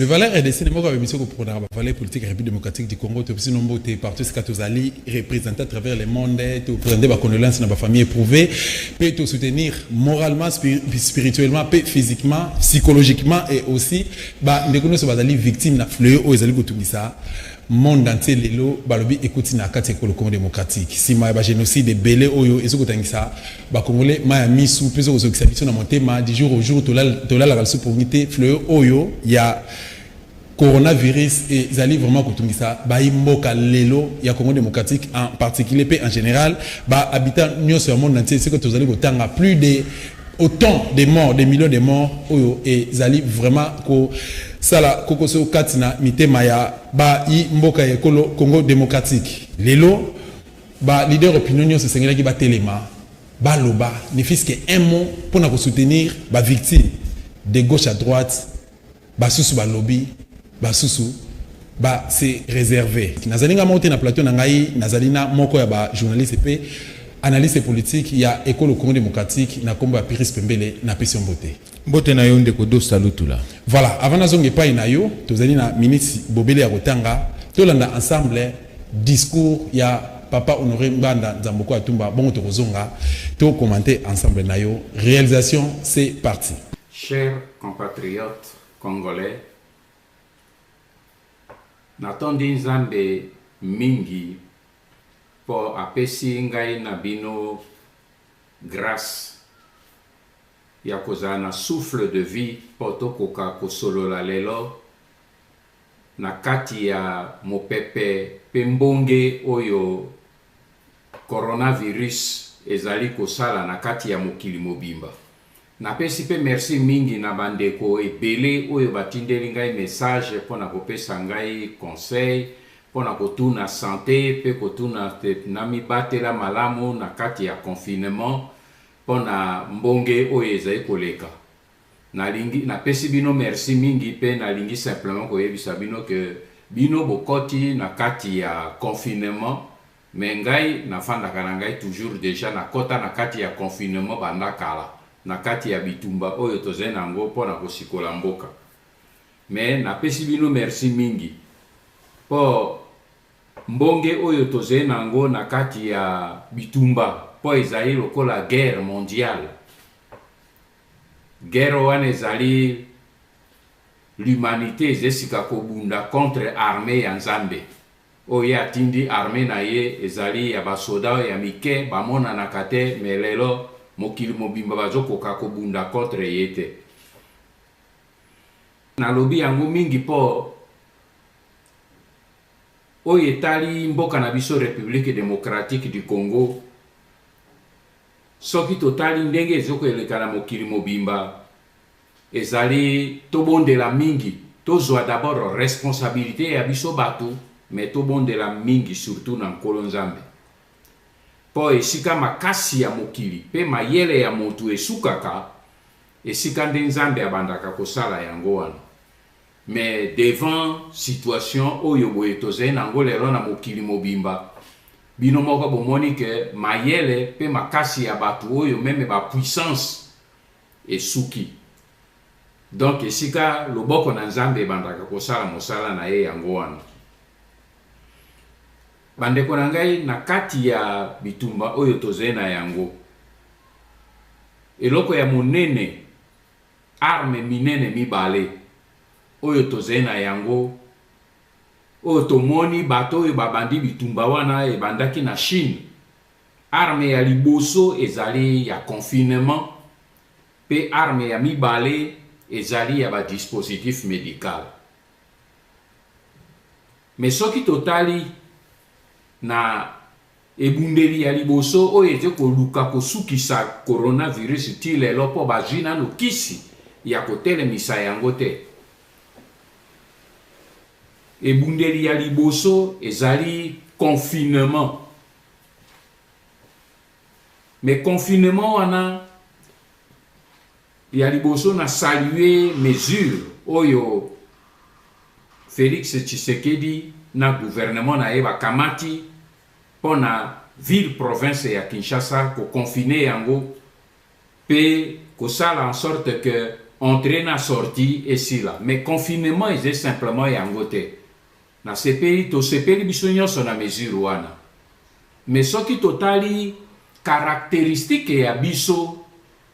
Le valeur RDC n'est pas comme mission pour la valeur politique République démocratique du Congo. Tu es nombreux partout ce que tu as représenté à travers le monde, tu prends des condoléances dans ma famille éprouvée, puis te soutenir moralement, spirituellement, physiquement, psychologiquement et aussi bah nous connaissons les victimes na fleur aux alliés tout ça. Monde entier lelo balobi écoute na kati ko le Congo démocratique si ma ba génocide de belé oyo ezoko tangisa ba congolais ma mi sous plus aux exhibitions na montema du jour au jour to la la opportunité fleur oyo ya coronavirus et zali vraiment ko tungisa ba imboka lelo ya Congo démocratique en particulier en général ba habitants nyo sur monde entier c'est que to zali ko tanga plus de autant de morts, des millions de morts, et zali vraiment ko sala kokoso katina mitema ya ba i mboka ya Congo démocratique. Lelo ba leader opinion se sengela ki ba telema ba loba ne fils que un mot pour na soutenir ba victime de gauche à droite ba susu ba lobby ba susu ba c'est réservé. Nazali nga monter na plateau na ngai nazali na moko ya ba journaliste pe analyse politique, il y a école au Congo démocratique, na kombo ya Piris Pembele na Pession Mbote. Mbote na yo ndeko do salutula. Voilà, avant na zonge pa ina yo, tozali na ministre Bobele ya Rotanga, tolanda ensemble discours ya Papa Honoré Mbanda Nzamboko Atumba, bon tozonga, to commenter ensemble na yo. Réalisation, c'est parti. Chers compatriotes congolais, natondi Nzambe mingi pour apesi ngai na bino grâce ya kozana souffle de vie pour tokoka kosolola lelo na kati ya mopepe pembonge oyo coronavirus ezali kosala na kati ya mokili mobimba. Napesi pe merci mingi na bandeko ebele oyo batindeli ngai message pona kopesa ngai conseil pona kotuna santé pe kotuna na mibatela malamu na kati ya confinement pona mbonge oyo ezali koleka. Napesi bino merci mingi pe nalingi simplement koyebisa bino que bino bokoti na kati ya confinement mais ngai nafandaka na ngai toujours déjà na kota na kati ya confinement banda kala na kati ya bitumba oyo tozali nango pona kosikola mboka. Mais napesi bino merci mingi po mbonge oyo tozali nango na kati ya bitumba po ezali lokola guerre mondiale. Guerre wana ezali l'humanité ezesika kobunda contre armée ya Nzambe. Oyo atindi armée na ye ezali ya basoda ya mike bamona na kate melelo mokili mobimba bazokoka kobunda contre yete. Nalobi yango mingi po oyo etali mboka na biso République démocratique du Congo soki totali ndenge ezokoleka na mokili mobimba ezali tobondela mingi tozwa d'abord responsabilité ya biso bato mais tobondela mingi surtout na nkolo Nzambe po esika makasi ya mokili pe mayele ya motu esukaka esika nde Nzambe abandaka kosala yango wana. Mais devant situation oyo boye tozali nango lelo na mokili mobimba bino moko bomoni ke mayele pe makasi ya bato oyo meme ba puissance esuki. Donc esika loboko na Nzambe bandaka kosala mosala na ye yango wana. Bandeko na ngai na kati ya bitumba oyo tozali na yango eloko ya monene arme minene mibale oyo tozali na yango oyo tomoni bato oyo babandi bitumba wana ebandaki na Chine. Arme ya liboso ezali ya confinement pe arme ya mibale ezali ya ba dispositif médical. Mais soki totali na ebundeli ya liboso oyo ezeko luka kosukisa coronavirus ti lelo po bazina no kisi ya kotelemisa yango te. Ebundeli ya liboso ezali confinement. Mais confinement wana ya liboso na saluer mesure oyo Félix Tshisekedi na gouvernement na eba kamati pona ville province ya Kinshasa ko confiner yango pe ko sala en sorte que entrée na sortie et si là mais confinement est simplement yango te na sepeli to sepeli biso nyonso na mesure wana mais soki totali caractéristique ya biso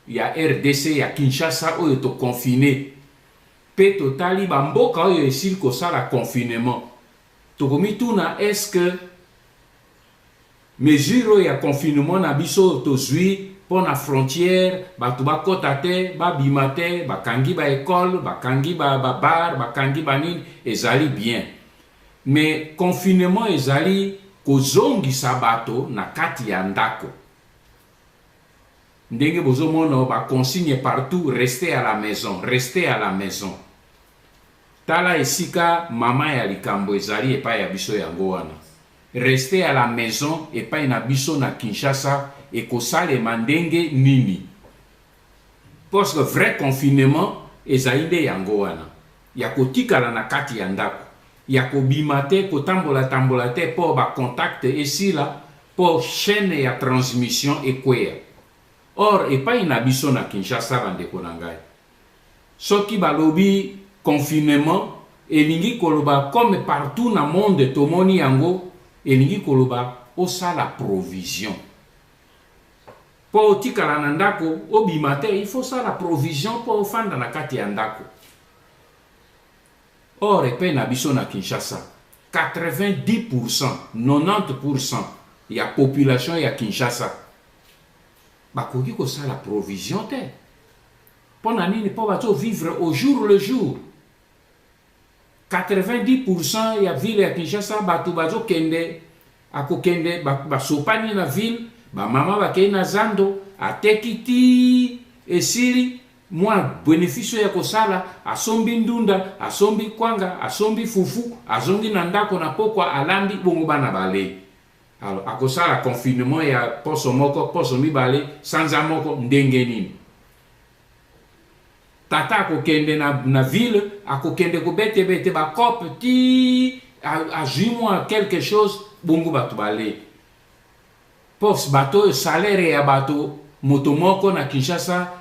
ya RDC ya Kinshasa oyo to confiné pe totali bamboka oyo esili kosala confinement tokomi tuna est-ce que mesure ya confinement na biso tozwi pour la frontière, bato bakota te, babima te, bakangi ba école, bakangi ba bar, bakangi ba nini, ezali bien. Mais confinement ezali kozongisa bato na kati ya ndako. Ndenge bozomona ba consigne partout, restez à la maison, restez à la maison. Tala esika mama ya likambo ezali epai ya biso yango wana. Restez à la maison epai na biso na Kinshasa et kosale mandenge nini. Parce que vrai confinement ezaide yango wana. Ya kotikala na kati ya ndako. Ya kobima te, kotambola te pour ba contact esila pour chaîne ya transmission ekwea. Or epai na biso na Kinshasa bandeko na ngai. Soki balobi confinement elingi koloba comme partout na monde tomoni yango elingi koloba osala provision. Pour tikala na ndako obimate il faut ça la provision pour ofanda na kati ya ndako. Or epe na biso na Kinshasa 90% 90% ya population ya Kinshasa bakoki ko ça la provision te. Pona nini po bato vivre au jour le jour. 90% ya ville ya Kinshasa bato bazo kende akokende basopani na ville ba mama bakei na zando atekiti esili mwa beneficio ya kosala asombi ndunda asombi kwanga asombi fufu azongi na ndako na pokwa alambi bongo bana bale alors akosala confinement ya poso moko poso mibale sanza moko ndenge nini tata akokende na ville akokende ko bete ba kope ti a juin quelque chose bongo batu bale pos bato salaire ya bato motomoko na Kinshasa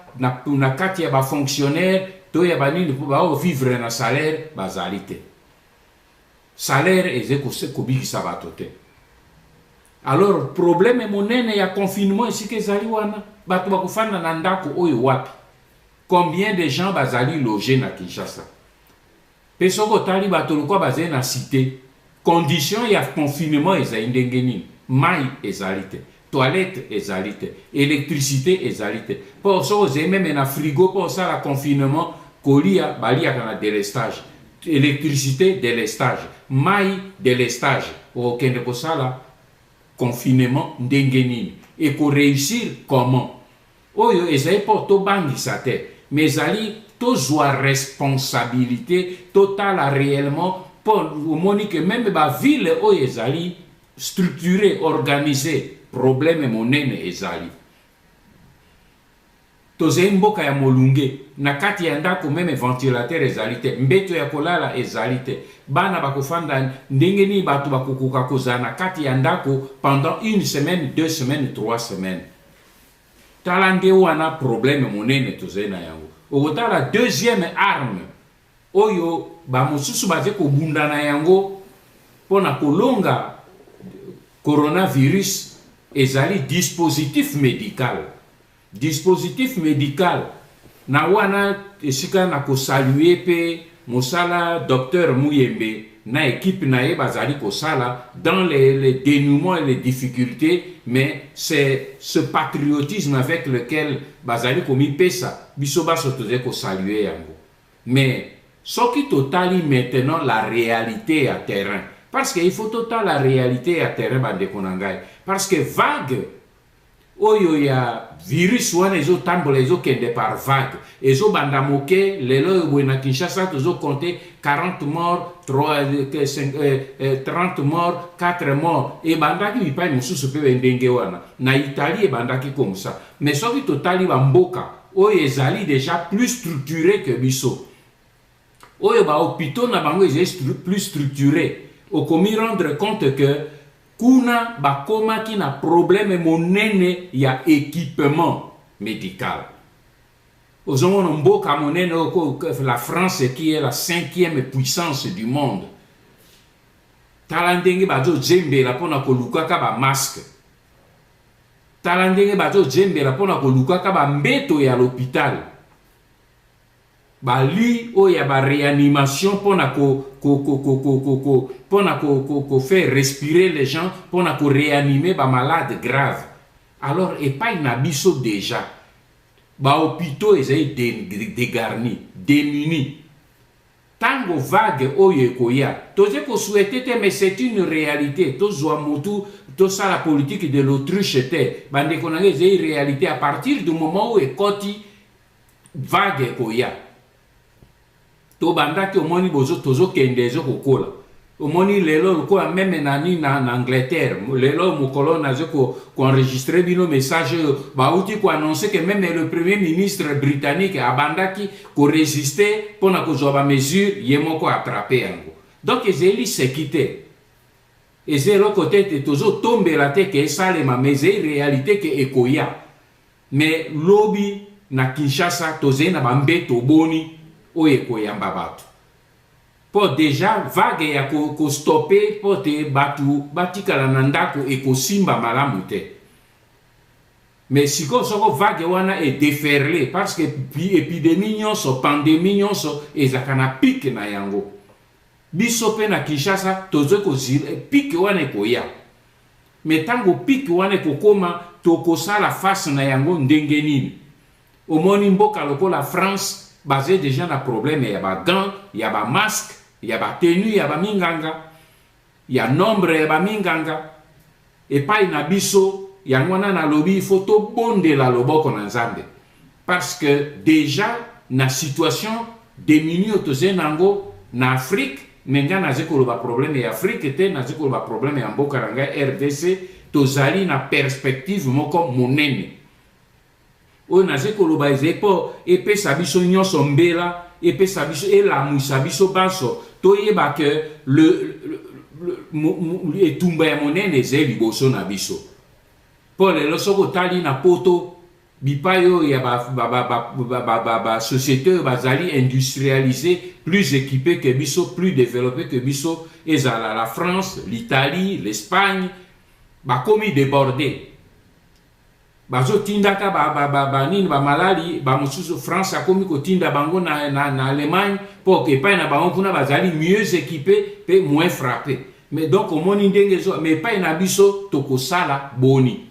na kati ya ba fonctionnaire to ya banini ba vivre na salaire bazalite salaire ezeko se kobikisa bato te. Alors problème monene ya confinement ici ke zali wana bato bakufanda na ndako oyo wapi. Combien de gens bazali logés na Kinshasa? Pesoko tali bato lokwa bazali na cité condition ya confinement ezali ndenge nini? Mai ezalite, toilette ezalite, électricité ezalite. Pour ça, vous avez même un frigo pour ça la confinement, kolia balia kana délestage, électricité délestage, mai délestage. Aucun de ça la confinement ndengenini. Et pour réussir comment? Oyo ezali pour to bangisa te, mais ezali to joie responsabilité totale réellement pour monique même ba ville oyo ezali structuré, organisé, problème monene ezali. Toze mboka ya molunge, na kati ya ndako meme ventilateur ezali te, mbeto ya kolala ezali te, bana bakofanda ndenge ni batu bakokoka kozala na kati ya ndako pendant une semaine, 2 semaines, 3 semaines. Tala nde wana problème monene toze na yango. Okotala deuxième arme, oyo ba mosusu baze kobunda na yango pona kolonga coronavirus ezali dispositif médical. Dispositif médical na wana esika na ko saluer pe mosala docteur Muyembe na équipe na ye bazali ko sala dans les dénouements et les difficultés, mais c'est ce patriotisme avec lequel bazali komi pesa biso baso toze ko saluer yango. Mais ce qui totali maintenant la réalité à terrain. Parce qu'il faut total la réalité à terrain bande konangai. Parce que vague, oyo ya virus wana ezo tambola ezo kende par vague. Ezo banda moke, lelo yo na Kinshasa tozo compter 40 morts, 30 morts, 4 morts. Et banda ki mipai mususu pe ndenge wana. Na Italie e banda ki comme ça. Mais soki totali bamboka, oyo ezali déjà plus structuré que biso. Oyo ba hôpitaux na bango ezali plus structuré. Au commis rendre compte que kuna bakoma ki na problème monene ya équipement médical. La France qui est la 5e puissance du monde. Talandenge bazo djembe la pona ko lukaka ba masque. Talandenge bazo djembe la pona ko lukaka ba mbeto ya l'hôpital. Ba li o ya ba réanimation pona ko faire respirer les gens pona ko réanimer ba malades graves. Alors et pas na biso déjà. Ba hôpitaux ezai dégarnis, démunis. Tango vague oye koya, toze ko souhaiter mais c'est une réalité. To zoamotu, to ça la politique de l'autruche était. Bande konange ezai réalité à partir du moment où ekoti vague koya. To banda ki omoni bozo tozo kendezo kokola. Omoni lelo ko même nani na Angleterre, lelo mo colonne ko enregistrer bino message ba uti ko annoncer que même le premier ministre britannique abandaki ko résister pour na ko zoba mesure yemoko attraper yango. Donc ezeli sécurité. Ezelo côté te tozo tomber la tête que ça les ma mais réalité que ekoya. Mais lobby na Kinshasa toze na bambeto boni o ekoya mbabatu. Pour déjà vague ya ko stopper pour te batika la nandako et ko simba malamu te. Mais si ko soko vague wana est déferlé parce que épidémie nyonso pandémie nyonso ezakana pique na yango. Biso pe na Kinshasa tozo ko zile pique wana ko ya. Mais tango pique wana ko koma to ko sala face na yango ndenge nini. Omoni mboka lokola France basé déjà na problème ya ba gants, ya ba masque, ya ba tenue, ya ba minganga, ya nombre ya ba minganga. Et pas na biso, ya ngwana na lobi photo bonde la loboko na nzambe. Parce que déjà na situation démunie otoze nango na Afrique, menga na zeko ba problème ya Afrique te na zeko ba problème ya mboka ranga RDC tozali na perspective moko monene. O na zeko loba ezepo epe sabiso nyonso mbela epe sabiso elamu sabiso banso toyeba que le etumba ya monene ze liboso na biso po lelo soko tali na poto bipayo ya ba société bazali industrialisé plus équipé que biso plus développé que biso ezala la France l'Italie l'Espagne ba komi débordé. Bazo tindaka nini ba malali ba mususu France akomi ko tinda bango na Allemagne pour que pas na bango kuna bazali mieux équipé pe moins frappé. Mais donc au moni ndenge zo mais pas na biso toko sala boni.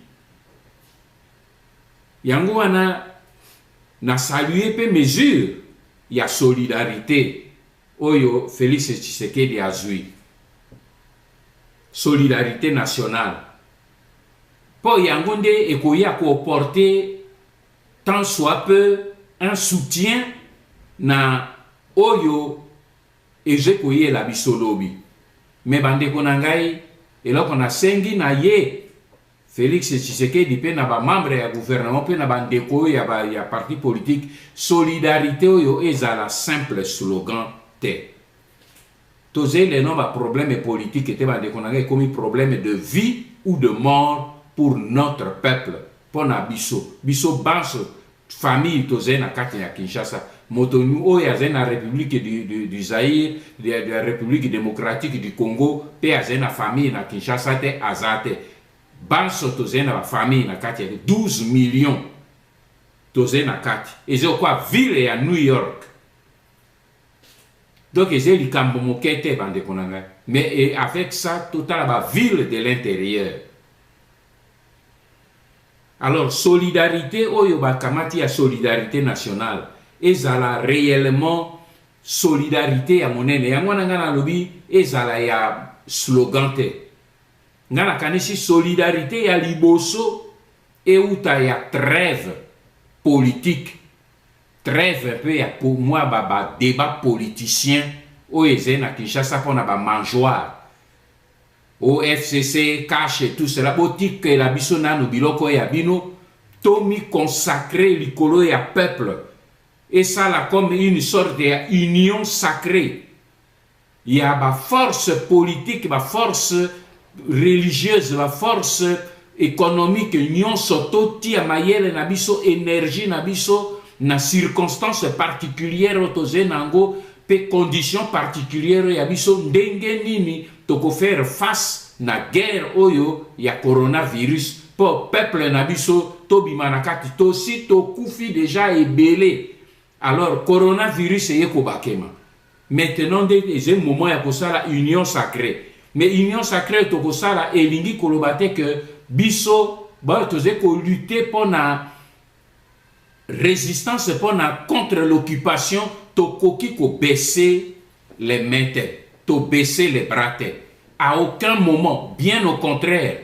Yango wana na saluer pe mesure ya solidarité oyo Félix Tshisekedi azui. Solidarité nationale. Pour Yangonde et Koya ko porter tant soit peu un soutien na oyo et je koye la bisolobi. Mais bande konangai et là qu'on a sengi na ye Félix Tshisekedi pe na ba membre ya gouvernement pe na bande ko ya parti politique solidarité oyo ezala simple slogan te. Toze les non ba problème politique te bande konangai comme problème de vie ou de mort pour notre peuple, pour na biso banso famille toze na kati ya Kinshasa motonu oya zena République du Zaïre de la République démocratique du Congo pe azena famille na Kinshasa te azate banso toze na famille na kati ya 12 millions toze na kati ezo kwa ville ya New York. Donc ezeli likambo mokete bande konanga mais avec ça total ba ville de l'intérieur. Alors, solidarité, oyo bakamati ya solidarité nationale, ezala réellement solidarité ya monene. Yangwana ngana lobi, ezala ya slogan te. Ngana kanisi solidarité ya liboso, euta ya trêve politique. Trêve peu ya pour moi ba débat politicien, oyo ezena Kinshasa pona ba mangeoire. Au FCC, cache tout cela, boutique la bisona no biloko ya bino, tomi consacré l'icolo ya peuple. Et ça là comme une sorte d'union sacrée. Il y a ma force politique, ma force religieuse, ma force économique, union soto tia mayele na biso, énergie na biso, na circonstance particulière toze nango pe condition particulière ya biso ndenge nini toko faire face na guerre oyo ya coronavirus po peuple na biso to bimana kati to si to kufi déjà ebele. Alors coronavirus eye ko bakema maintenant des moment ya kosala union sacrée, mais union sacrée to kosala elingi kolobate que biso ba toze ko lutter pour na résistance pour na contre l'occupation to koki ko baisser les mains, to baisser les bras. À aucun moment, bien au contraire,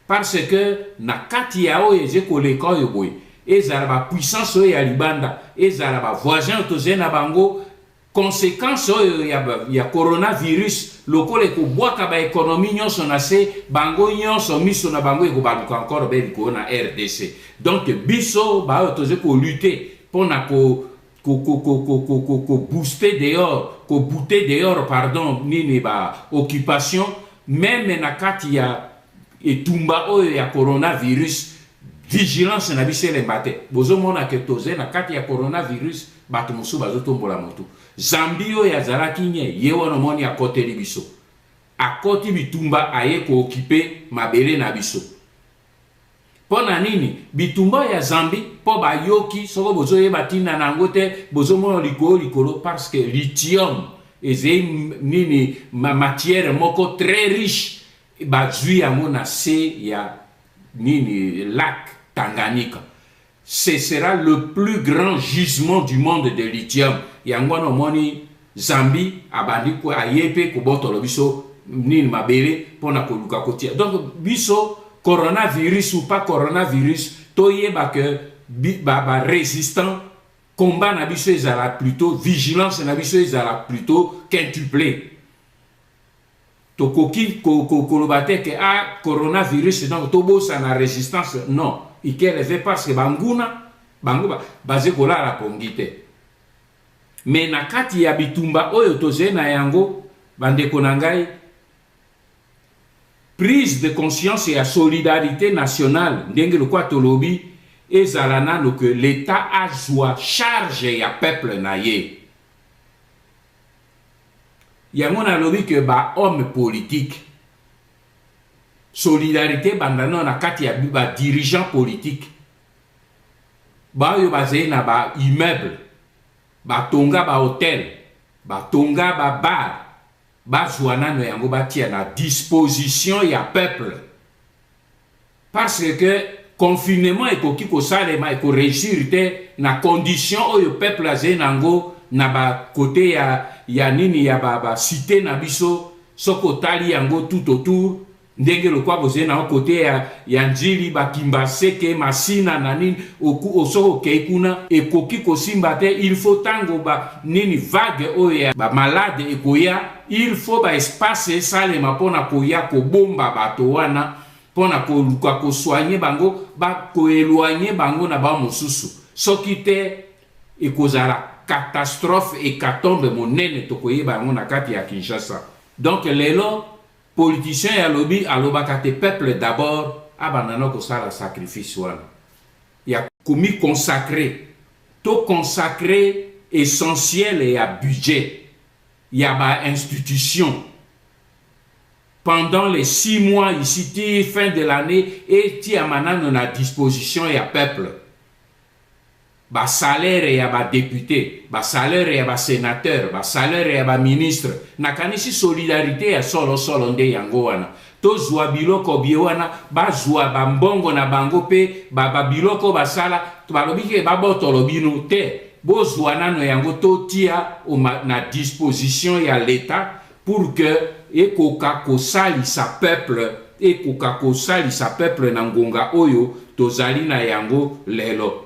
parce que na kati ya o eze ko leka yo boy ezala ba puissance oyo ya libanda ezala ba voisin toze na bango conséquence oyo ya coronavirus lokole ko bwaka ba économie nyonso na se bango nyonso miso na bango ko baluka encore be ko na RDC. Donc biso ba toze ko lutter pour na ko booster dehors, ko booter dehors pardon nini ba occupation même na kati ya etumba oyo ya coronavirus vigilance na biso le mate bozo mona ke toze na kati ya coronavirus bato mosu bazo tombola motu Zambie oyo ya zalaki nye ye wana moni ya kote li biso akoti bitumba aye ko occuper mabele na biso pona nini bitumba ya Zambie po ba yoki soko bozo ye batina nango te bozo mona likolo parce que lithium eze nini ma matière moko très riche ba zui yango na se ya nini lac Tanganyika. Ce sera le plus grand gisement du monde de lithium. Yango no moni Zambie abandi ko ayepe ko botolo biso nini mabele pona ko luka kotia. Donc biso coronavirus ou pas coronavirus toyeba que ba résistant combat na biso ezala plutôt vigilance na biso ezala plutôt quintuplé. Tokoki kolobate que coronavirus donc tobo sa na résistance non il keleve parce que banguna bango basé kola la pongite mais na kati ya bitumba oyo toze na yango bandeko na ngai prise de conscience et à solidarité nationale ndenge lokwa tolobi ezala nano que l'état a joie charge ya peuple na ye yango na lobi que ba homme politique solidarité bandano na kati ya ba dirigeant politique ba yo bazé na ba immeuble ba tonga ba hôtel ba tonga ba bar ba zwana no yango batia na disposition ya peuple parce que confinement ekoki ko salema eko réussir te na condition oyo peuple azé nango na ba côté ya nini ya ba cité na biso soko tali yango tout autour ndenge lokwa boze na côté ya njili bakimba seke masina na nini osoko keikuna ekoki kosimba te il faut tango ba nini vague oya ba malade ekoya il faut ba espace salema pona koya ko bomba bato wana pona ko luka ko soigner bango ba ko éloigner bango na ba mosusu soki te ekozala catastrophe hécatombe monene tokoyeba yango na kati ya Kinshasa. Donc lelo politicien ya lobi alobaka te peuple d'abord abandana ko sala sacrifice wana ya komi consacré to consacré essentiel et à budget ya ba institution pendant les 6 mois ici fin de l'année et ti amana na disposition ya peuple ba salaire ya ba député, ba salaire ya ba sénateur, ba salaire ya ba ministre. Nakanisi solidarité ya solo nde yango wana. To zwa biloko biewana, ba zwa ba mbongo na bango pe, ba biloko ba sala, to ba lobike ba botolo bino te. Bo zwa nano yango to tia na disposition ya l'État pour que ekoka kosali sa peuple, ekoka kosali sa peuple na ngonga oyo tozali na yango lelo.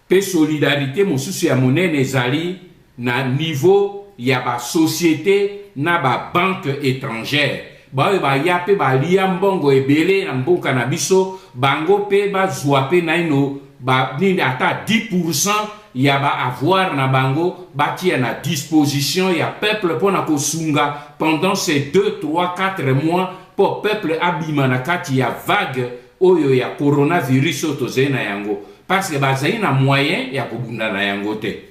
Pe solidarité mosusu ya monene ezali na niveau ya ba société na ba banque étrangère ba ya pe ba lia mbongo ebele na mboka na biso bango pe ba zwa pe na ino ba nini ata 10% ya ba avoir na bango batia na disposition ya peuple pona kosunga pendant ces 2, 3, 4 mois pour peuple abima na kati ya vague oyo ya coronavirus otoze na yango. parce que bazali na moyen ya kobunda na yango te.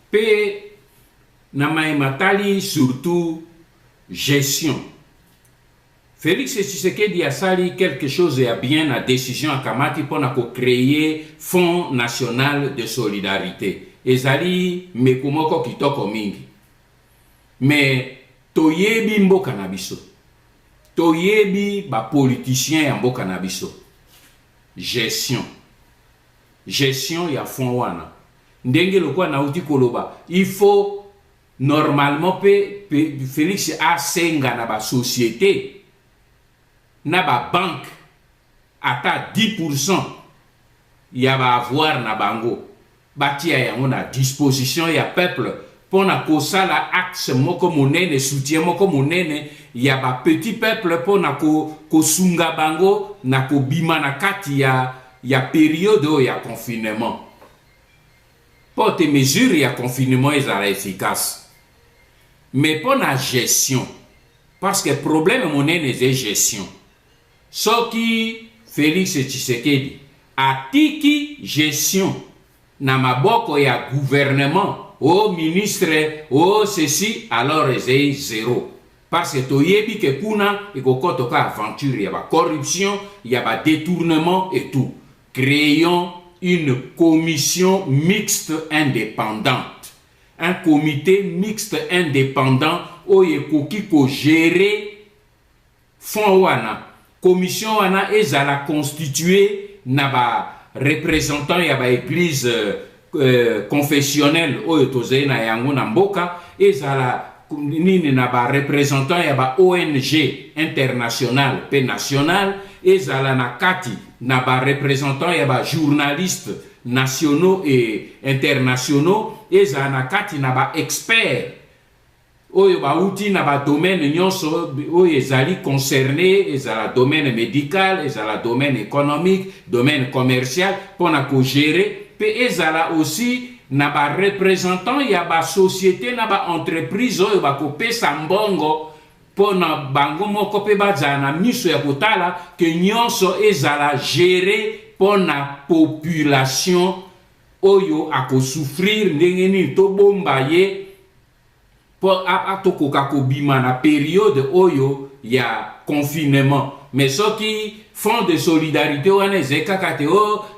Pe na matali surtout gestion. Félix Tshisekedi a sali quelque chose ya bien na décision akamati pour na créer Fonds national de solidarité. Ezali mekumoko kitoko mingi. Mais toyebi mboka na biso. Toyebi ba politicien ya mboka na biso. Gestion ya fond wana. Ndenge lokwa na uti koloba, il faut normalement Félix a senga na ba société na ba banque ata 10% ya ba avoir na bango batia yango na disposition ya peuple pour na kosala axe moko monene soutien moko monene ya ba petit peuple pour na kosunga bango na kobima na kati ya période ya confinement. Pour tes mesures ya confinement ezala efficace. Mais pour la gestion, parce que problème monene c'est gestion. Soki Félix Tshisekedi atiki gestion na maboko ya gouvernement au ministre au ceci alors c'est zéro. Parce que toyebi ke kuna ikokoto ka aventure ya ba corruption, ya ba détournement et tout. Créons une commission mixte indépendante. Un comité mixte indépendant où il faut gérer fonds wana. Commission wana ezala constituée na ba représentant ya ba église confessionnelle oyo tozali na yango na mboka, ezala nini na ba représentant ya ba ONG international pe national, ezala na kati na ba représentant ya ba journalistes nationaux et internationaux, ezala na kati na ba experts oyo ba uti na ba domaine nyonso oyo ezali concerné, ezala domaine médical, ezala domaine économique, domaine commercial pona ko gérer, pe ezala aussi na ba représentant ya ba société na ba entreprise oyo ba kopesa mbongo pona bango moko pe bazala na miso ya kotala ke nyonso ezala gérer pona population oyo akosouffrir ndenge nini to bomba ye pour atokoka kobima na période oyo ya confinement. Mais ce qui Fonds de solidarité wana ezekaka te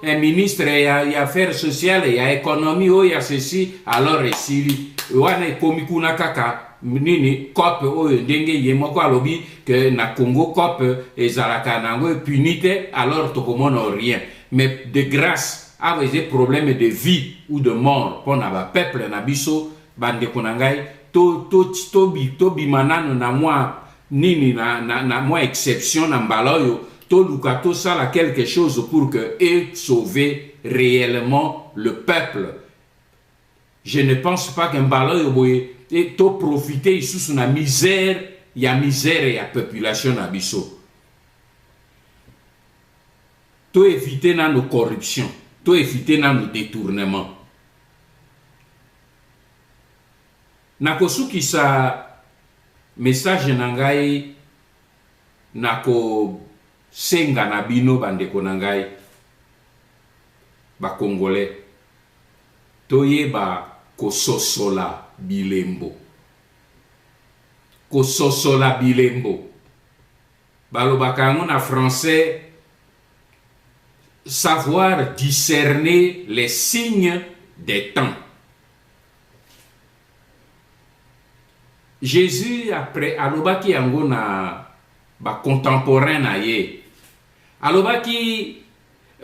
un ministre ya affaires sociales ya économie ya ceci alors esili wana ekomi kuna kaka nini COP oyo ndenge ye moko alobi que na Congo COP ezalaka nango punité alors tokomona rien. Mais de grâce avec des problèmes de vie ou de mort pour na ba peuple na biso bande konangai to bimanano na moi nini na moi exception na mbaloyo to lukato sala quelque chose pour que et sauver réellement le peuple. Je ne pense pas qu'un mbaloyo boye et to profiter sous na misère ya population na biso. To éviter na nos corruptions, to éviter na nos détournements. Nakosuki sa message nangai nako senga na bino bandeko nangai ba congolais toyeba kososola bilembo balobaka yango na français savoir discerner les signes des temps. Jésus après alobaki yango na ba contemporain na ye alobaki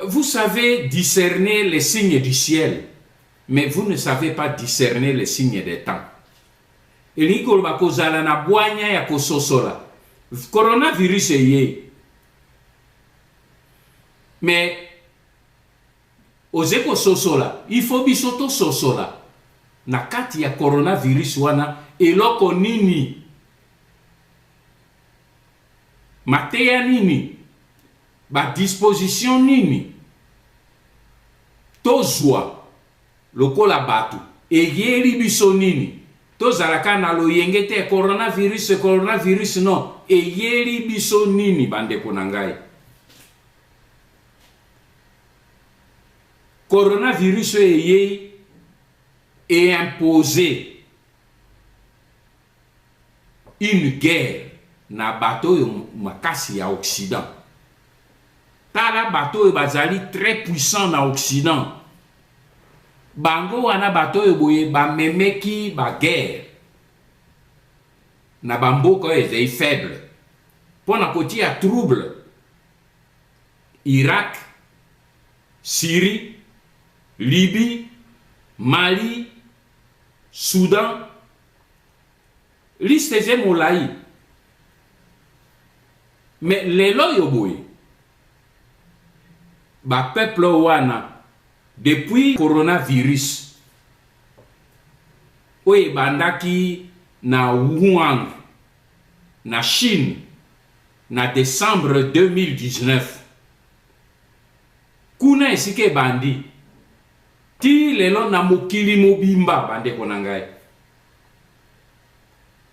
vous savez discerner les signes du ciel mais vous ne savez pas discerner les signes des temps. Eliko ba kozala na bwanya ya kososola coronavirus ye mais ozeko sosola il faut bisoto sosola na kati ya coronavirus wana eloko nini mateya nini ba disposition nini tozwa lokola batu eyeli biso nini tozalaka na loyenge te coronavirus non eyeli biso nini bandeko na ngai. coronavirus est imposé une guerre na bateau makasi ya Occident. Tala bateau bazali très puissant na Occident. Bango wana bateau boye ba memeki ba guerre. Na bamboka est faible. Pona koti ya trouble. Irak, Syrie, Libye, Mali, Soudan, liste est molai. Mais les loyoboué, ba peuple wana, depuis coronavirus, oye bandaki na Wuhan, na Chine, na décembre 2019, kuna esike bandi, ti lelo na mokili mobimba bande konangai.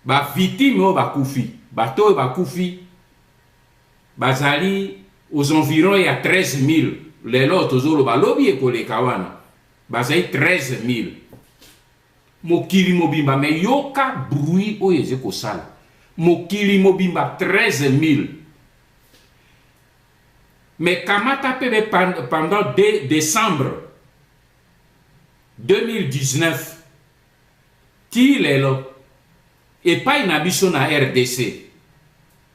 Ba victime o bakufi, bato bakufi, bazali aux environs ya 13 000. Lelo tozolo balobi ekoleka wana. Bazali 13 000. Mokili mobimba, me yoka bruit o yeze kosala. Mokili mobimba 13 000. Mais kamata pebe pendant décembre 2019, ti lelo, et pas na biso na RDC,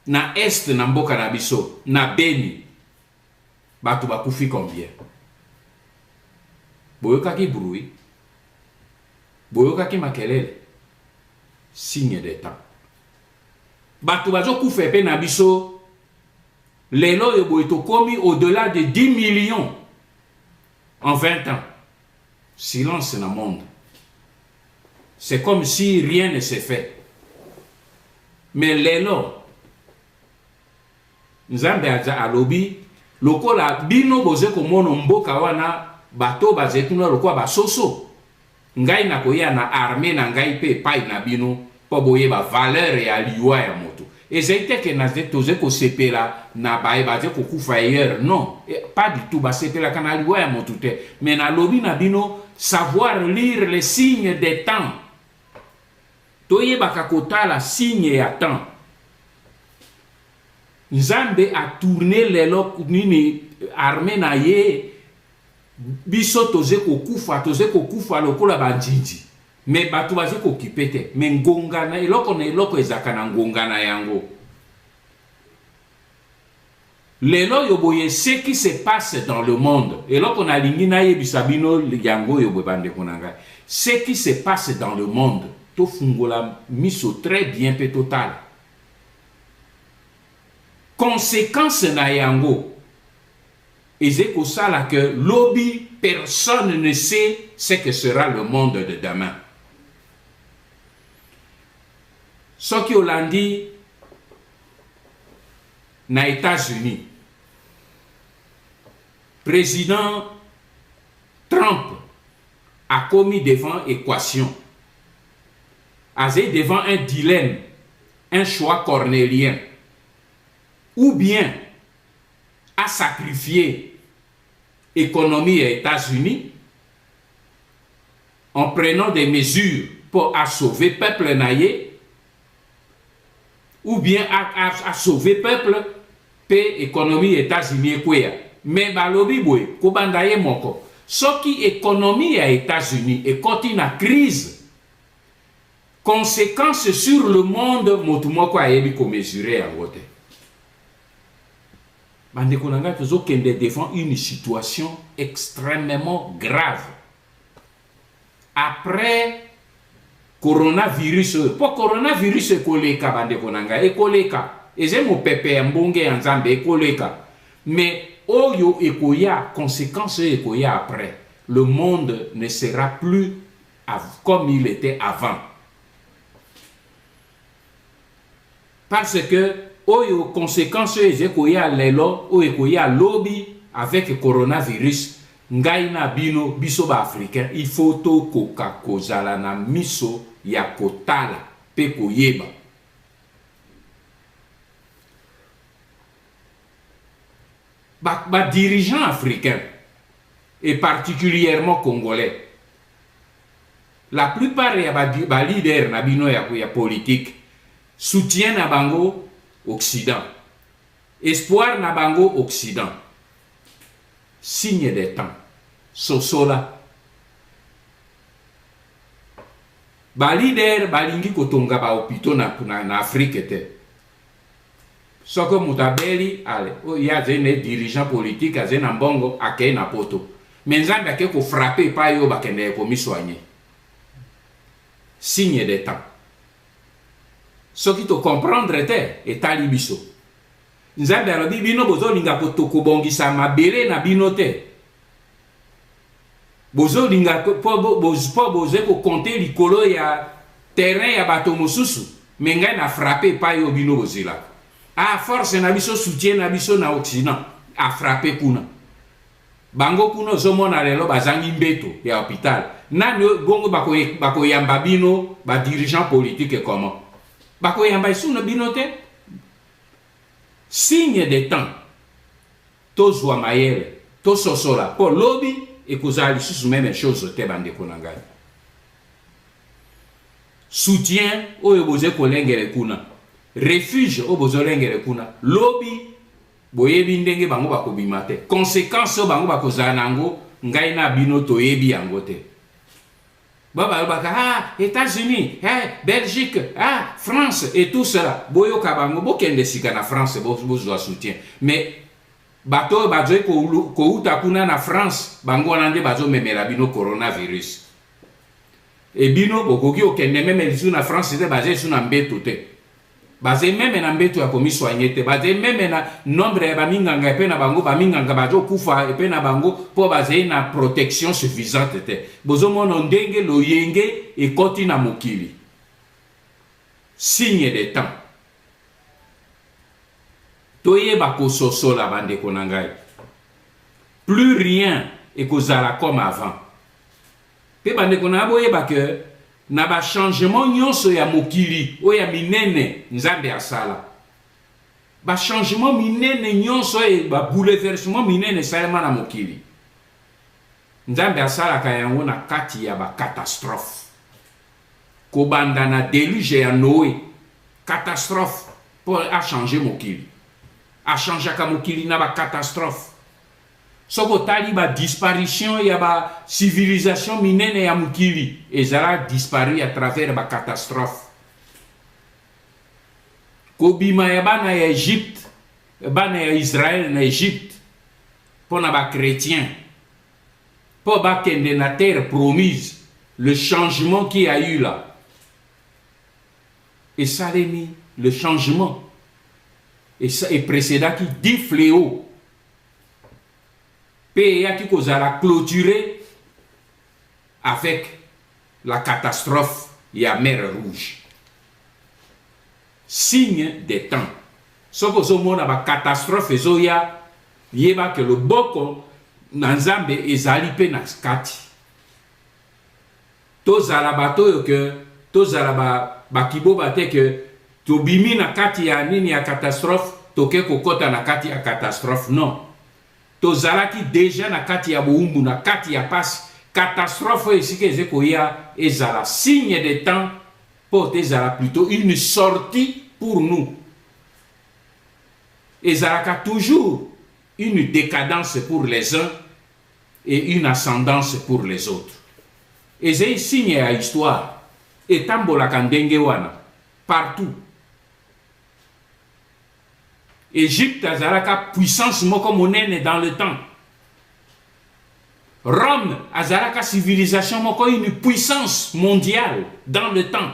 na Est na mboka na biso, na Beni, batu bakufi combien? Boyoka ki bruit, boyoka ki makelele, signe de temps. Batu bazo kufe pe na biso, lelo yo boito komi au-delà de 10 millions en 20 ans. Silence dans le monde. C'est comme si rien ne s'est fait. Mais lelo, Nzambe a lobi, lokola bino boze komono mboka wana bato bazetuna lokwa basoso. Ngai na koya na armée na ngai pe pai na bino po boye ba valeur ya liwa ya moto. Ezaite ke na toze ko sepela na bae baze ko kufa ailleurs. Non, pas du tout ba sepela kana liwa ya moto te. Mais na lobi na bino savoir lire les signes des temps. Toye bakakota la signe ya temps. Nzambe a tourné lelo nini armée na ye biso toze ko kufa lokola banjinji. Mais batu baze ko kipete. Mais ngongana eloko ezaka na ngongana yango. Lelo yoboye ce qui se passe dans le monde. Eloko na lingi na ye bisabino yango yoboye bande konanga. Ce qui se passe dans le monde. To fungola miso très bien pe total. Conséquence na yango. Ezeko sala que lobby personne ne sait ce que sera le monde de demain. Soki Hollandi na États-Unis, président Trump a commis devant équation, devant un dilemme, un choix cornélien, ou bien a sacrifié l'économie des États-Unis en prenant des mesures pour sauver le peuple naïe, ou bien à sauver le peuple pe économie États-Unis quoi. Mais balobi boy ko bandaye moko soki économie ya États-Unis et continue na crise, conséquences sur le monde motumoko ayebi ko mesurer en wote. Bande konanga tozo kende devant une situation extrêmement grave. Après coronavirus, pour coronavirus ekoleka bande konanga ekoleka, ezemo pepe mbonge nzambe ekoleka, mais oyo ekoya conséquences ekoya après. Le monde ne sera plus comme il était avant. Parce que oyo conséquences ekoya lelo o ekoya lobby avec coronavirus. Ngai na bino biso ba africain, il faut to koka kozala na miso ya kotala pe koyeba. Ba dirigeant africain et particulièrement congolais. La plupart des leaders na bino ya politique soutiennent na bango Occident. Espoir na bango Occident. Signe des temps. Sosola. Ba leader balingi kotonga ba opito na Afrique te. Soko mutabeli ale o ya zene dirigeant politique azena mbongo akei na poto. Menzambe ake ko frapper pa yo bakende ko missoigner. Signe des temps. Ce qui te comprendre te etali biso. Nzambe alobi bino bozolinga kotoko bongisa mabele na bino te. Bozolinga po boze ko compter likolo ya terrain ya bato mosusu. Menga na frapper pa yo bino bozila. A force na biso soutien na biso na Occident a frapper kuna. Bango kuno zomona lelo bazangi mbeto ya hôpital. Nani bongo bako yamba bino ba dirigeant politique comment? Bako yamba isu no bino te. Signe des temps. To zwa mayele, to sosola, po lobby et kozali sous même chose te bande konangai. Soutien o eboze kolengere kuna. Refuge o bozolengere kuna. Lobby boyebi ndenge bango bakobima te. Conséquence o bango bakozala nango ngai na bino toyebi yango te. Baba baka États-Unis, Belgique, France et tout cela. Boyo kabango bokende sika na France bozwa soutien. Mais bato bazo ko uta kuna na France bango nande bazo memela bino coronavirus. Et bino bokoki okende memeli su na France te bazé su na mbeto te. Bazé meme na mbeto ya komi soigner te. Bazé meme na nombre ya baminganga epe na bango baminganga bazo kufa epe na bango po bazé na protection suffisante te. Bozo mono ndenge loyenge ekoti na mokili. Signe des temps. Toye bako soso la bande konangai. Plus rien ekozala comme avant. Pe bande konabo yeba que na ba changement nyonso ya mokili o ya minene nzambe asala. Ba changement minene nyonso e ba bouleversement minene salema na mokili. Nzambe asala kayango na kati ya ba catastrophe. Kobanda na déluge ya Noé. Catastrophe pour a changer mokili. A changer ka mokili na ba catastrophe. Soko tali ba disparition ya ba civilisation minene ya mukili ezala disparu à travers ba catastrophe. Kobima ya bana ya Égypte, bana ya Israël na Égypte, pona ba chrétien, po ba kende na terre promise, le changement qui a eu là. Et ça le changement. Et ça est précédent qui dit fléau. Pays qui a clôturé avec la catastrophe et la mer Rouge. Signe des temps. Ce que ce monde a une catastrophe et zoya, yeba que le boko nanzambe ezalipe na skati. Tozala bato que tozala bakibo bate que tobimi na kati ya nini ya catastrophe toke kokota na kati ya catastrophe non. Tozalaki déjà na kati ya boumbu na kati ya passe catastrophe ici que zekoya ezala signe de temps pour ezala plutôt une sortie pour nous. Ezalaka toujours une décadence pour les uns et une ascendance pour les autres. Ezei signe ya histoire etambolaka ndenge wana partout. Égypte azalaka puissance moko monene dans le temps. Rome azalaka civilisation moko une puissance mondiale dans le temps.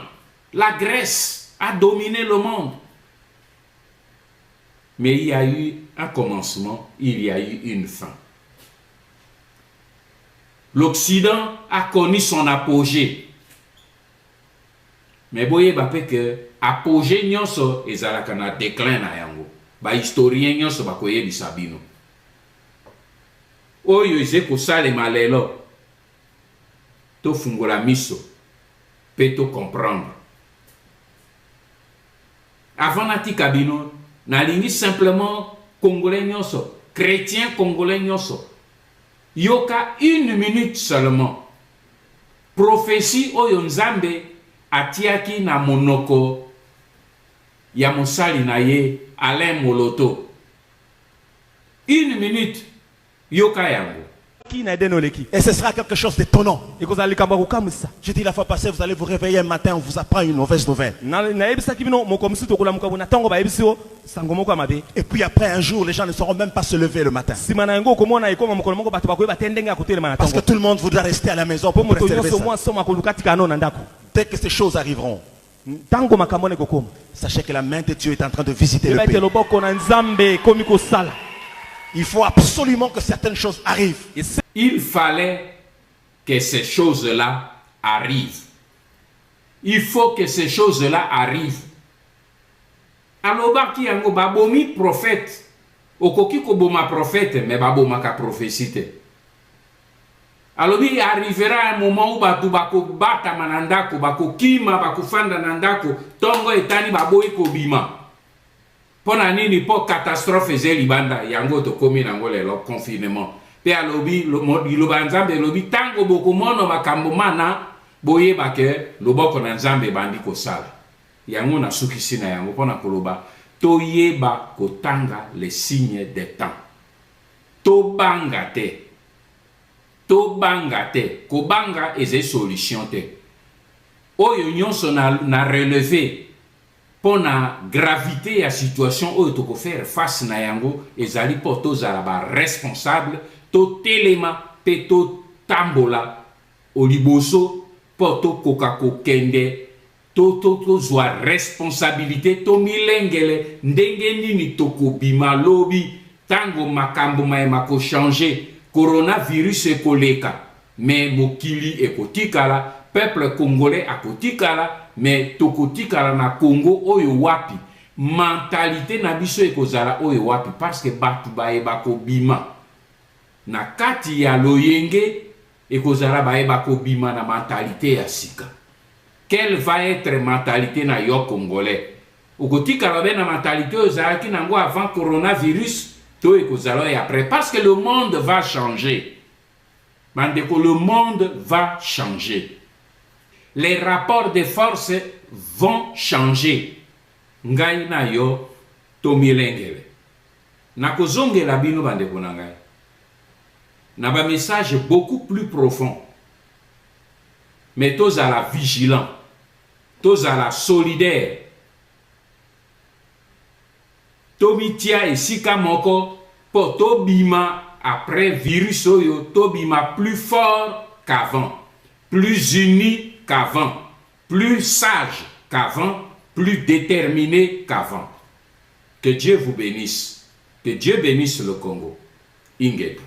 La Grèce a dominé le monde. Mais il y a eu un commencement, il y a eu une fin. L'Occident a connu son apogée. Mais boye bape que apogée nyonso ezalaka na déclin na yango. Ba historien nyonso bakoyebisa bino. Oyo eze kosalema lelo tofungola miso pe to comprendre. Avant natika bino nalingi simplement congolais nyonso, chrétien congolais nyonso yoka 1 minute seulement prophétie oyo nzambe atiaki na monoko ya mosali na ye Alain Moloto. 1 minute yoka yango. Et ce sera quelque chose d'étonnant. J'ai dit la fois passée, vous allez vous réveiller un matin, on vous apprend une mauvaise nouvelle. Et puis après un jour, les gens ne sauront même pas se lever le matin. Parce que tout le monde voudra rester à la maison pour préserver ça. Dès que ces choses arriveront, sachez que la main de Dieu est en train de visiter le pays. Il faut absolument que certaines choses arrivent. Il fallait que ces choses-là arrivent. Il faut que ces choses-là arrivent. Alors, baki yango babomi prophète. Okoki ko boma prophète, mais baboma ka prophétie. Alors, il arrivera un moment où batu bako bata manandako, bako kima, bako fanda nandako, tongo etani baboyi ko bima. Pona nini po catastrophe ezeli banda yango to komi nango lelo confinement pe alobi lo nzambe lobi tango boko mono makambo mana boye bake loboko na nzambe bandi ko sala yango na sukisi na yango pona koloba to yeba kotanga les signes des temps to banga te ko banga eze solution te oyo nyonso na relever pour la gravité ya situation oyo toko faire face na yango ezali po tozala ba responsable to telema pe to tambola o liboso po to koka kokende to zwa responsabilité to milengele ndenge nini toko bima lobi tango makambo maema ko changer coronavirus ekoleka mais mokili ekotikala peuple congolais akotikala mais tokotikala na Congo oyo wapi mentalité na biso ekozala oyo wapi parce que batu baeba ko bima na kati ya loyenge ekozala baeba ko bima na mentalité ya sika. Quelle va être mentalité na yo congolais? Okotikala be na mentalité ozalaki nango avant coronavirus to ekozala et après parce que le monde va changer. Mandeko, le monde va changer. Les rapports de force vont changer. Ngai na yo to milengele. Na kozongela bino bandeko na ngai. Na ba message beaucoup plus profond. Mais tozala vigilant. Tozala solidaire. Tomitia esika moko po tobima après virus oyo tobima plus fort qu'avant, plus uni qu'avant, plus sage qu'avant, plus déterminé qu'avant. Que Dieu vous bénisse. Que Dieu bénisse le Congo. Ingeta.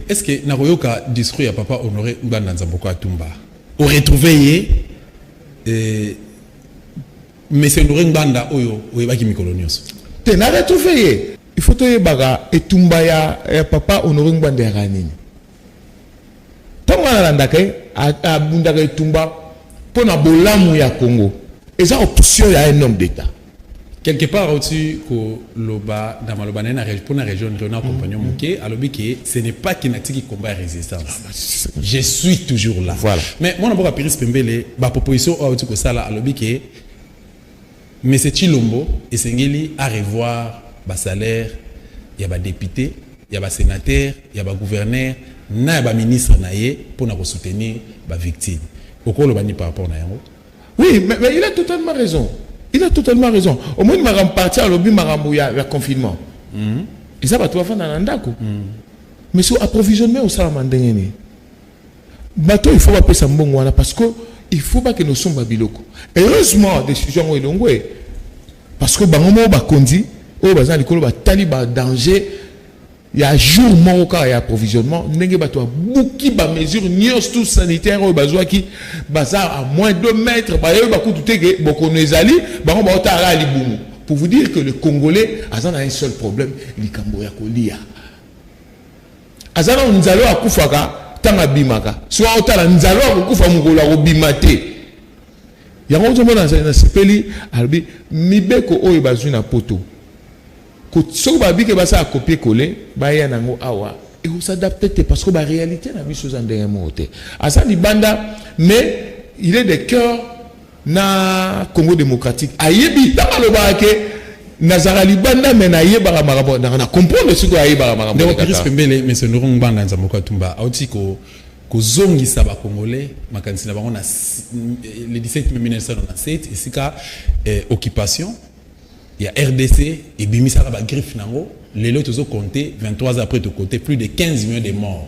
Est-ce que Naroyoka discours à papa Honoré Mbanda Nzamboko Atumba au retrouvé mais c'est Honoré Mbanda oyo oyebaki mikolo nyonso. Te na retrouvé. Il faut que baga etumba ya papa Honoré Mbanda ya nini. Tango alandaka abundaka etumba pona bolamu ya Congo. Eza option ya un homme d'état. Quelque part au-dessus que loba dans maloba na pour la région régionale compagnon moké alobi que ce n'est pas Kinati qui combat la résistance. Je suis toujours là. Voilà. Mais moi d'abord à Piris Pembele ba proposition au-dessus que ça là alobi que mais c'est Chilombo et Sengeli à revoir ba salaire, il y a ba député, il y a ba sénateur, il y a ba gouverneur, na ba ministre naie pour nous soutenir ba victime. Pourquoi le bani par rapport à yango? Oui, mais il a totalement raison. Il a totalement raison. Au moins, il m'a remparti à l'objet de confinement. Et ça va tout faire dans l'andako. Mais sur approvisionnement au salamandengeni. Bateau, il faut pas payer ça bon parce que il faut pas que nous sommes babiloko. Heureusement, décision est longue. Parce que bangomo ba kondi, au bazan likolo ba taliba danger. Il y a jour marocain et approvisionnement. N'engé bateau bouki ba mesure nios tout sanitaire au bazoa qui bazar à moins de 2 mètres. Bah y'a beaucoup tout est beaucoup nezali. Bah on va au tara liboumou. Pour vous dire que le Congolais a un seul problème, il kamboya kolia. Azana on zalo akufaka tanga bimaka. Soit au tara nzalo akufa mugola obimate. Y'a un autre monde dans ce pays albi mibeko oyo bazui na poto. So babi ke basa copier coller ba ya nango awa et vous s'adaptez parce que la réalité n'a pas chose en dernier mot. Asa Libanda, mais il est de cœur na Congo démocratique. Ayebi tamaloba ke Nazara Libanda mais na yeba marabo na comprendre ce que ayeba marabo. Donc Chris Pembele mais ce n'auront pas dans Zamoka Tumba. Auti ko zongi saba congolais makanisi na bango na le 17 mai 1997 ici ka occupation il y a RDC et bimisa la griffe nango les lots ont compté 23 après de côté plus de 15 millions de morts.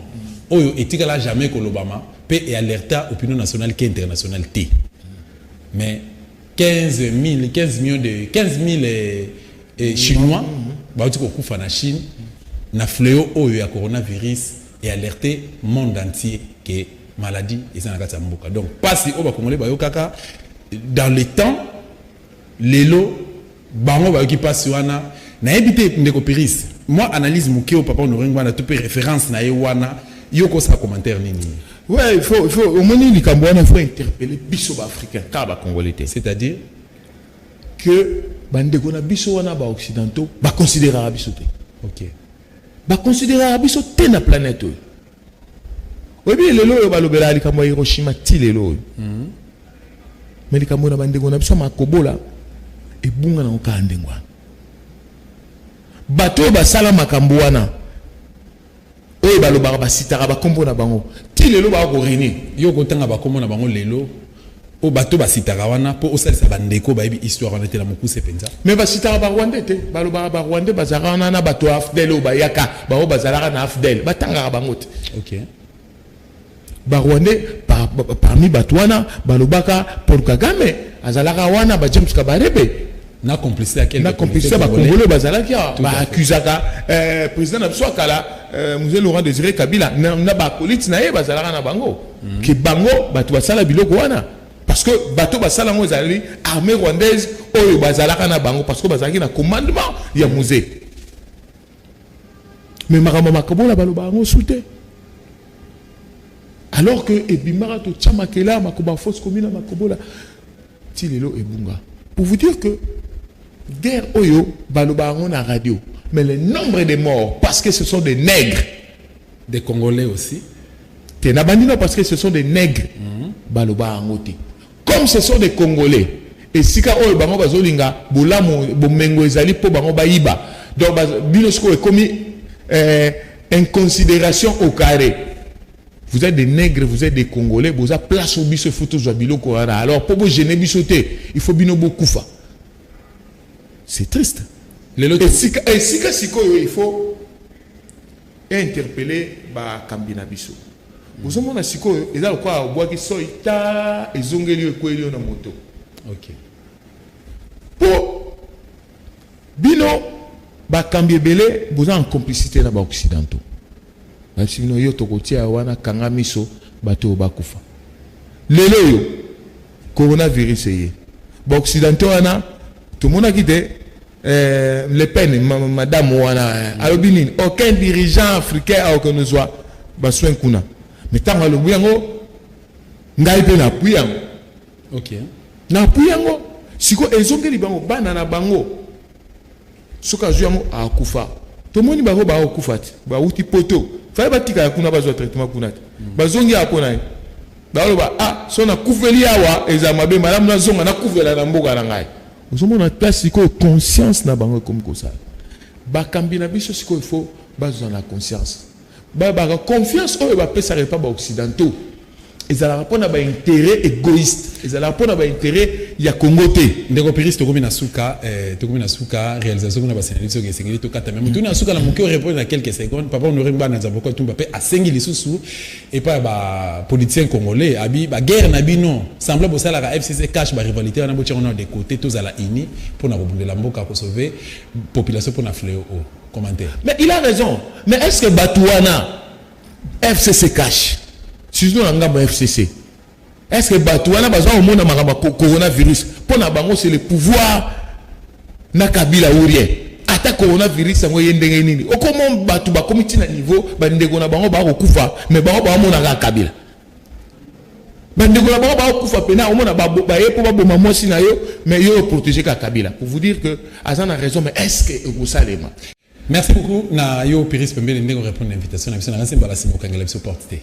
Oyo etika la jamais que l'Obama peut et alerta opinion nationale qui internationale T. Mais 15 millions de Chinois ba tu ko kufa na Chine na fléau oyo ya coronavirus et alerter monde entier que maladie est en kati ya mboka. Donc pas si oba congolais ba yo kaka dans le temps les lots bango ba qui passe wana na ebité ndeko Piris. Moi analyse mukeo papa onorenga na topé référence na wana yoko sa commentaire nini. Ouais, il faut au moins il faut interpeller biso ba africain ka ba congolais. C'est-à-dire que bandeko na biso wana ba occidentaux ba considérer biso té. OK. Ba considérer biso té na planète. Oui bien lelo ba lobela likambo Hiroshima ti lelo. Mais likambo na bandeko na biso makobola ebunga na okandengwa. Bato ba sala makambo wana. Oyo ba lobaka ba sitaka ba kombo na bango. Ti lelo ba ko reni. Yo ko tanga ba kombo na bango lelo. O bato ba sitaka wana po osalisa bandeko ba yebi histoire wana te la mokuse penza. Mais ba sitaka ba Rwanda te. Ba lobaka ba Rwanda ba zara wana na bato afdel o ba yaka. Ba o ba zara na afdel. Ba tanga ba ngote. OK. Ba Rwanda parmi bato wana ba lobaka Paul Kagame azalaka wana ba James Kabarebe. Na complicité à quel na complicité ba Congolais bazalaki ba accusaka président na Swakala Monsieur Laurent Désiré Kabila na ba police na ye bazalaka na bango ki bango bato basala biloko wana parce que bato basala ngo ezali armée rwandaise oyo bazalaka na bango parce que bazalaki na commandement ya musée mais makambo makabola baloba ngo soute alors que ebimara to chamakela makoba fausse commune makobola ti lelo ebunga pour vous dire que guerre oyo baloba ngo na radio mais le nombre de morts parce que ce sont des nègres des Congolais aussi te na bandino parce que ce sont des nègres baloba ngo te comme ce sont des Congolais et sika oyo bango bazolinga bolamu bomengo ezali po bango bayiba donc bino siko ekomi en considération au carré. Vous êtes des nègres, vous êtes des Congolais, vous avez place au biso photo zabilo korana. Alors pour vous gêner bisoté, il faut bino bokufa. C'est triste. Et sika siko il faut interpeller ba kambina biso. Vous avez mon siko et là quoi bois qui soita et zongeli ko elio na moto. OK. Pour bino ba kambi belé, vous avez en complicité na ba occidentaux. Sinon yo tokotia wana kanga miso bato bakufa lelo yo coronavirus ye ba occidentaux wana tout monde a quitté Le Pen madame wana alobini aucun dirigeant africain a aucun soit besoin kuna mais tant le buyango ngai pe na puyango. OK na puyango siko ezongeli bango bana na bango soka juyango akufa to moni bango ba okufa ti ba uti poto fa ba tika kuna ba zo traitement kuna ti ba zongi akona ba loba so na kufeli awa ezama be madame na zonga na kufela na mboka na ngai ozomona place siko conscience na bango comme ça ba kambina biso siko il faut ba zo na conscience ba confiance oyo ba pesa pas ba occidentaux ils allaient répondre à un intérêt égoïste. Ils allaient répondre à un intérêt ya Congo té. Ndeko Piris tokomi na suka réalisation na basenaliso ke sengeli to kata même tuna suka na mukio répondre à quelques secondes papa on aurait ba na zaboko tumba pe asengi lisusu et pas ba politicien congolais abi ba guerre na bino semble bosala ka FCC cache ba rivalité na botia on a des côtés tous à la ini pour na bobundela mboka ko sauver population pour na fléau commentaire. Mais il a raison. Mais est-ce que Batouana FCC cache surtout dans le FCC. Est-ce que Batouana besoin au monde de coronavirus pour na bango c'est le pouvoir na Kabila ou rien. Attaque coronavirus ça va yendenge nini. O comment Batou ba comité na niveau ba ndeko na bango ba okufa mais bango ba mona ka Kabila. Ba ndeko na bango ba okufa pena o mona ba ye po ba boma mosi na yo mais yo protéger ka Kabila. Pour vous dire que Azan a raison mais est-ce que vous salema Merci beaucoup. Na yo Piris Pembele ndenge répondre à l'invitation. Na biso na ngasi mbala simo kangela biso porte.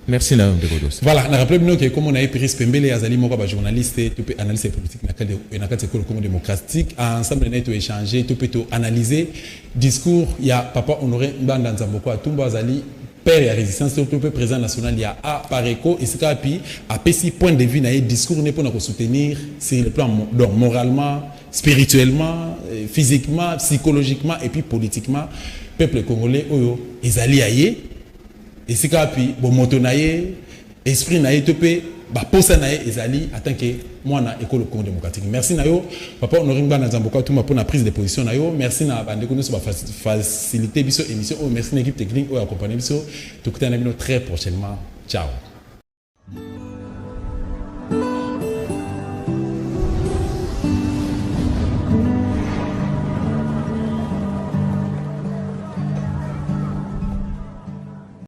Merci na Ndekodos. Voilà, na rappelé que comme on a eu Piris Pembele azali moko ba journaliste, tu peux analyser politique na cadre de Congo démocratique, ensemble na to échanger, tu peux to analyser discours ya papa Honoré Mbanda Nzamboko Atumba azali père et résistance surtout le président national il y a à Pareco et c'est puis à PC point de vue na discours n'est pas pour soutenir sur le plan donc moralement, spirituellement, physiquement, psychologiquement et puis politiquement peuple congolais oyo ezali aye et c'est puis bon motonaye esprit naye topé ba posa naye ezali en tant que moi na école Congo démocratique. Merci na yo papa Honoré Mbanda Nzamboko Atumba pour la prise de position na yo. Merci na bande ko nous ba faciliter biso émission. Merci na équipe technique ou accompagner biso. Tout très prochainement. Ciao.